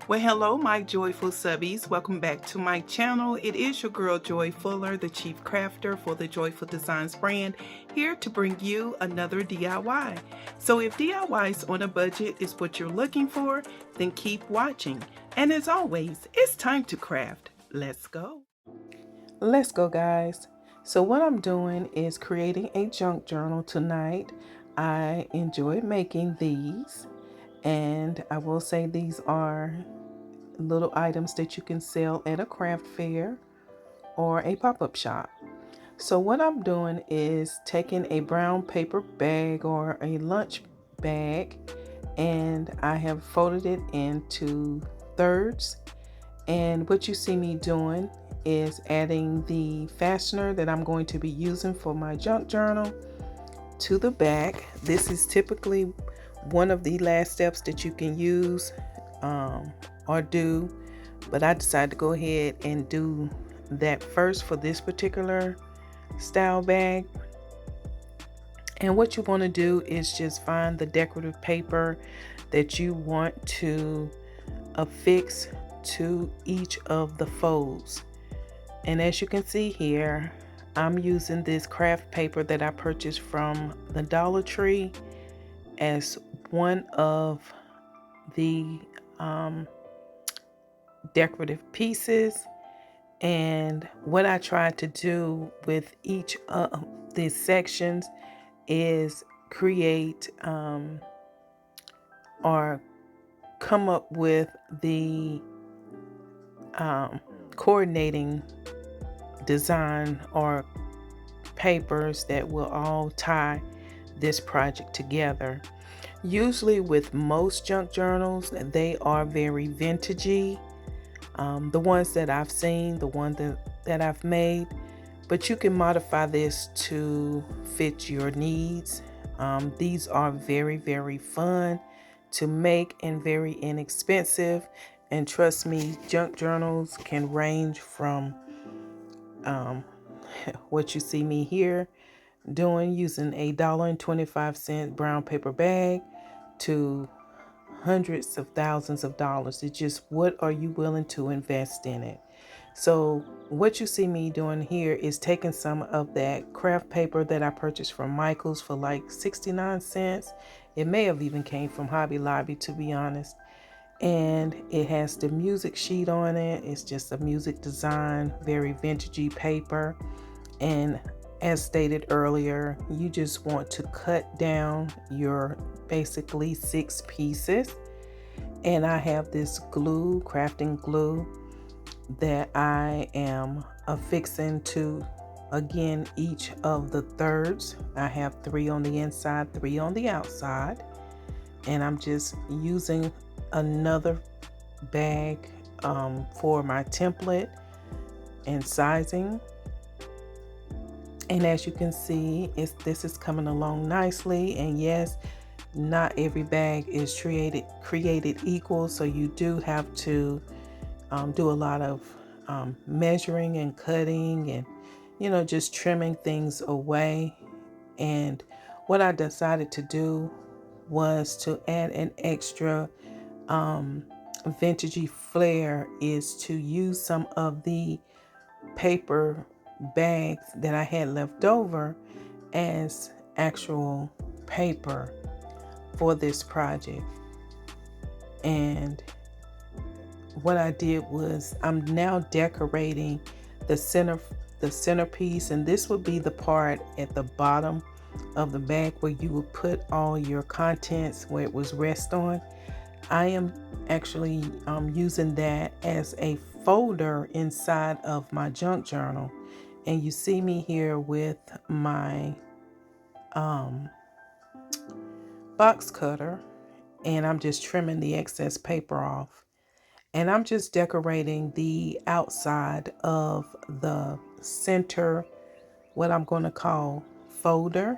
Well, hello, my joyful subbies. Welcome back to my channel. It is your girl, Joy Fuller, the chief crafter for the Joyful Designs brand, here to bring you another DIY. So if DIYs on a budget is what you're looking for, then keep watching. And as always, it's time to craft. Let's go. Let's go, guys. So what I'm doing is creating a junk journal tonight. I enjoy making these, and I will say these are little items that you can sell at a craft fair or a pop-up shop. So what I'm doing is taking a brown paper bag or a lunch bag, and I have folded it into thirds. And what you see me doing is adding the fastener that I'm going to be using for my junk journal to the back. This is typically one of the last steps that you can use or do, but I decided to go ahead and do that first for this particular style bag. And what you want to do is just find the decorative paper that you want to affix to each of the folds. And as you can see here, I'm using this craft paper that I purchased from the Dollar Tree as one of the decorative pieces. And what I tried to do with each of these sections is create or come up with the coordinating design or papers that will all tie this project together. Usually with most junk journals, they are very vintagey. The ones that I've seen, the ones that I've made, but you can modify this to fit your needs. These are very, very fun to make and very inexpensive. And trust me, junk journals can range from what you see me here doing using a $1.25 brown paper bag to hundreds of thousands of dollars. It's just, what are you willing to invest in it? So what you see me doing here is taking some of that craft paper that I purchased from Michael's for like 69 cents. It may have even came from Hobby Lobby, to be honest. And it has the music sheet on it. It's just a music design, very vintagey paper. And as stated earlier, you just want to cut down your basically 6 pieces. And I have this glue, crafting glue, that I am affixing to, again, each of the thirds. I have 3 on the inside, 3 on the outside. And I'm just using another bag for my template and sizing. And as you can see, this is coming along nicely. And yes, not every bag is created equal, so you do have to do a lot of measuring and cutting and, you know, just trimming things away. And what I decided to do was to add an extra vintagey flair, is to use some of the paper bags that I had left over as actual paper for this project. And what I did was, I'm now decorating the centerpiece, and this would be the part at the bottom of the bag where you would put all your contents, where it was rest on. I am actually using that as a folder inside of my junk journal. And you see me here with my box cutter, and I'm just trimming the excess paper off. And I'm just decorating the outside of the center, what I'm going to call folder,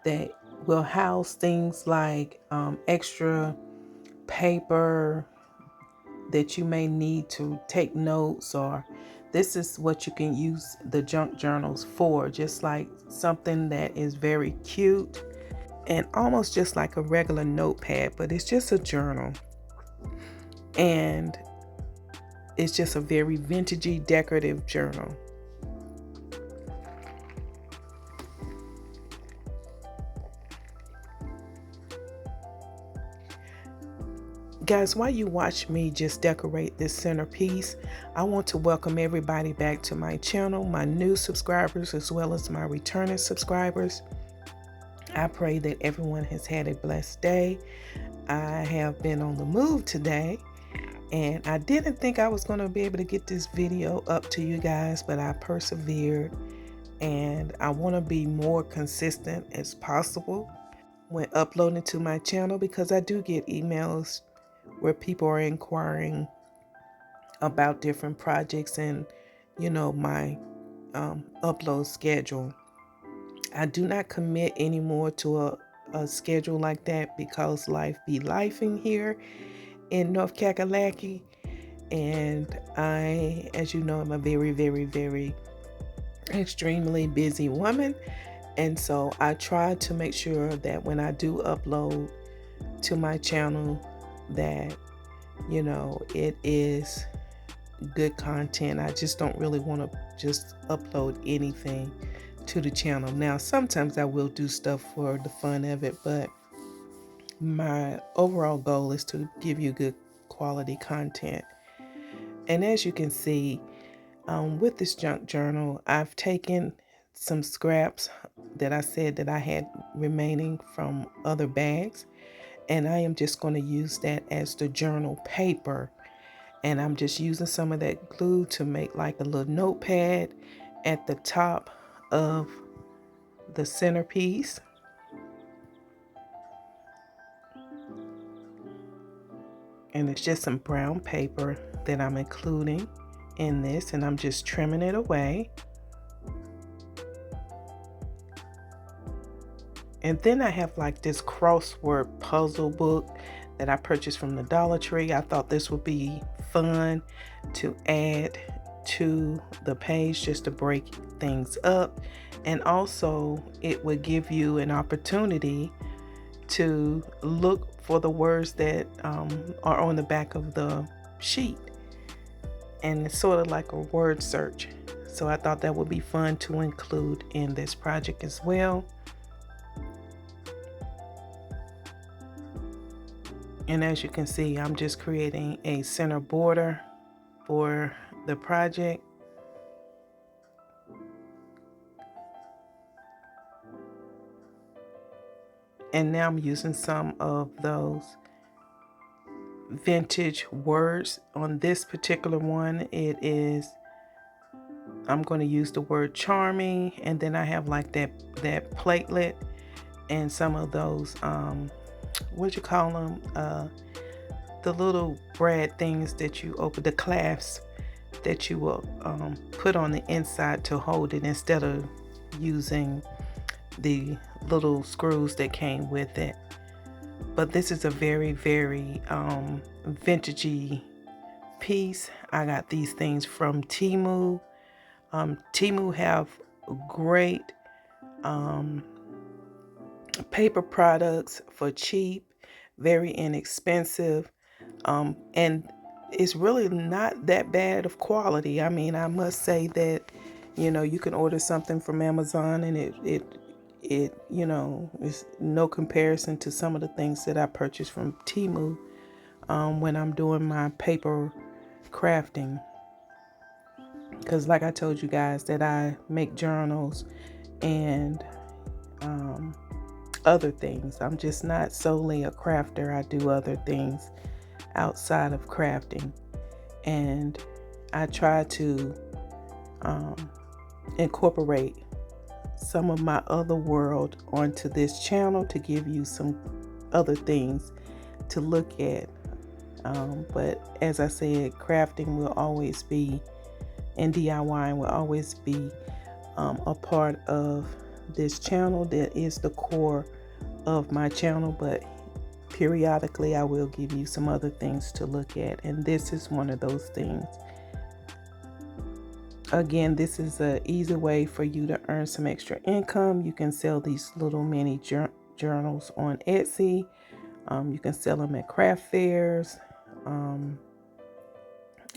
that will house things like extra paper that you may need to take notes, or this is what you can use the junk journals for, just like something that is very cute and almost just like a regular notepad, but it's just a journal. and it's just a very vintagey decorative journal. Guys, while you watch me just decorate this centerpiece, I want to welcome everybody back to my channel, my new subscribers as well as my returning subscribers. I pray that everyone has had a blessed day. I have been on the move today, and I didn't think I was going to be able to get this video up to you guys, but I persevered, and I want to be more consistent as possible when uploading to my channel, because I do get emails where people are inquiring about different projects and, you know, my upload schedule. I do not commit anymore to a schedule like that because life be lifing here in North Kakalaki. And I, as you know, I'm a very, very, very extremely busy woman. And so I try to make sure that when I do upload to my channel that, you know, it is good content. I just don't really want to just upload anything to the channel. Now, sometimes I will do stuff for the fun of it, but my overall goal is to give you good quality content. And as you can see, with this junk journal, I've taken some scraps that I said that I had remaining from other bags, and I am just going to use that as the journal paper. And I'm just using some of that glue to make like a little notepad at the top of the centerpiece. And it's just some brown paper that I'm including in this, and I'm just trimming it away. And then I have like this crossword puzzle book that I purchased from the Dollar Tree. I thought this would be fun to add to the page just to break things up. And also it would give you an opportunity to look for the words that are on the back of the sheet. And it's sort of like a word search. So I thought that would be fun to include in this project as well. And as you can see, I'm just creating a center border for the project. And now I'm using some of those vintage words. On this particular one, I'm going to use the word charming, and then I have like that platelet and some of those what you call them, the little brad things that you open, the clasps that you will put on the inside to hold it instead of using the little screws that came with it. But this is a very, very vintagey piece. I got these things from Temu. Temu have great paper products for cheap, very inexpensive, and it's really not that bad of quality. I mean, I must say that, you know, you can order something from Amazon and it you know, is no comparison to some of the things that I purchased from Temu when I'm doing my paper crafting. Because like I told you guys that I make journals and other things. I'm just not solely a crafter. I do other things outside of crafting, and I try to incorporate some of my other world onto this channel to give you some other things to look at. But as I said, crafting will always be, and DIY will always be a part of this channel. That is the core of my channel, but periodically I will give you some other things to look at, and this is one of those things. Again, this is an easy way for you to earn some extra income. You can sell these little mini journals on Etsy. You can sell them at craft fairs.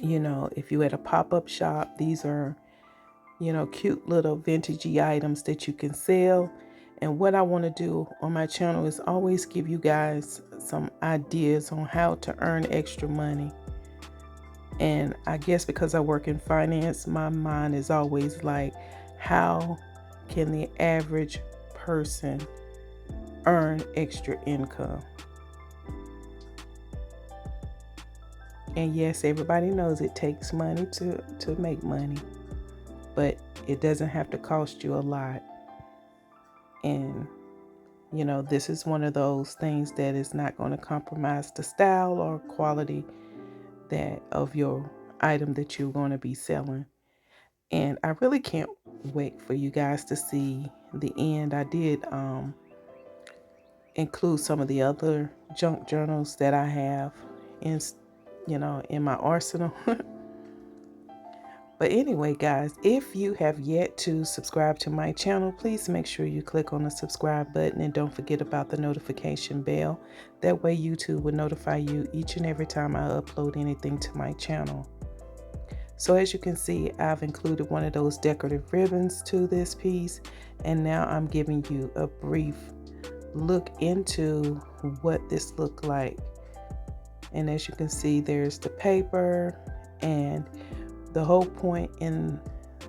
You know, if you're at a pop-up shop, these are, you know, cute little vintagey items that you can sell. And what I want to do on my channel is always give you guys some ideas on how to earn extra money. And I guess because I work in finance, my mind is always like, how can the average person earn extra income? And yes, everybody knows it takes money to make money, but it doesn't have to cost you a lot. And you know, this is one of those things that is not going to compromise the style or quality that of your item that you're going to be selling. And I really can't wait for you guys to see the end. I did include some of the other junk journals that I have in, you know, in my arsenal. But anyway, guys, if you have yet to subscribe to my channel, please make sure you click on the subscribe button and don't forget about the notification bell. That way YouTube will notify you each and every time I upload anything to my channel. So as you can see, I've included one of those decorative ribbons to this piece, and now I'm giving you a brief look into what this looked like. And as you can see, there's the paper, and the whole point in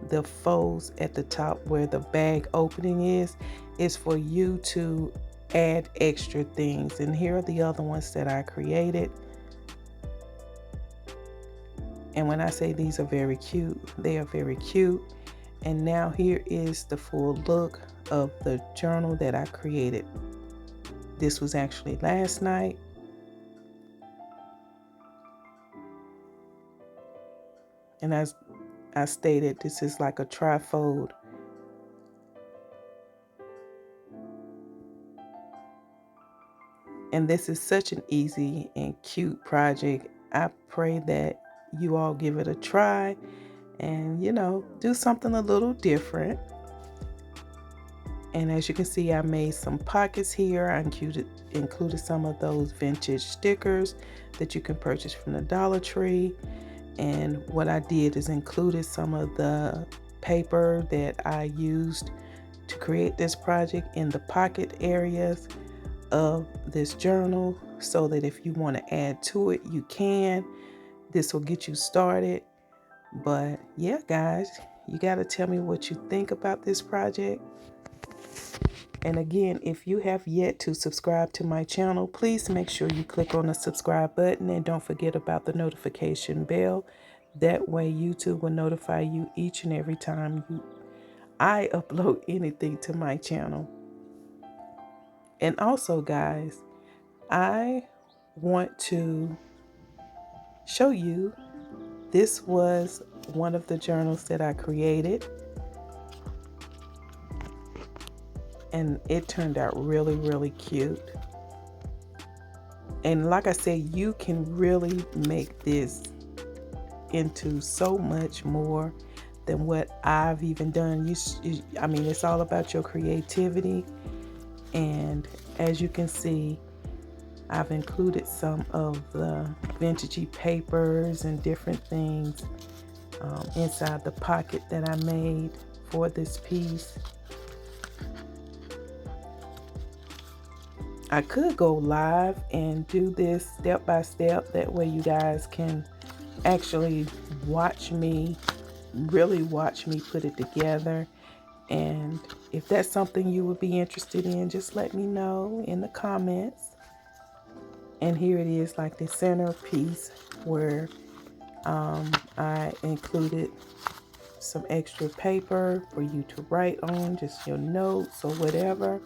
the folds at the top where the bag opening is for you to add extra things. And here are the other ones that I created. And when I say these are very cute, they are very cute. And now here is the full look of the journal that I created. This was actually last night. And as I stated, this is like a trifold. And this is such an easy and cute project. I pray that you all give it a try and, you know, do something a little different. And as you can see, I made some pockets here. I included some of those vintage stickers that you can purchase from the Dollar Tree. And what I did is included some of the paper that I used to create this project in the pocket areas of this journal, so that if you want to add to it, you can. This will get you started. But yeah, guys, you got to tell me what you think about this project. And again, if you have yet to subscribe to my channel, please make sure you click on the subscribe button and don't forget about the notification bell. That way YouTube will notify you each and every time I upload anything to my channel. And also, guys, I want to show you, this was one of the journals that I created. And it turned out really, really cute. And like I said, you can really make this into so much more than what I've even done. I mean, it's all about your creativity. And as you can see, I've included some of the vintagey papers and different things inside the pocket that I made for this piece. I could go live and do this step by step. That way you guys can actually watch me, really watch me put it together. And if that's something you would be interested in, just let me know in the comments. And here it is, like the center piece where I included some extra paper for you to write on, just your notes or whatever.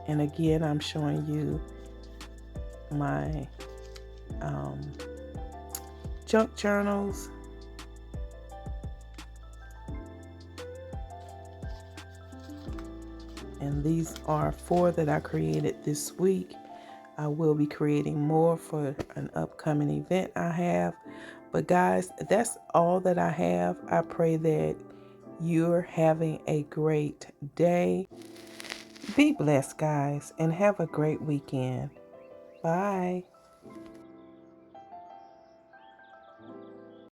And again, I'm showing you my junk journals. And these are 4 that I created this week. I will be creating more for an upcoming event I have. But guys, that's all that I have. I pray that you're having a great day. Be blessed, guys, and have a great weekend. Bye.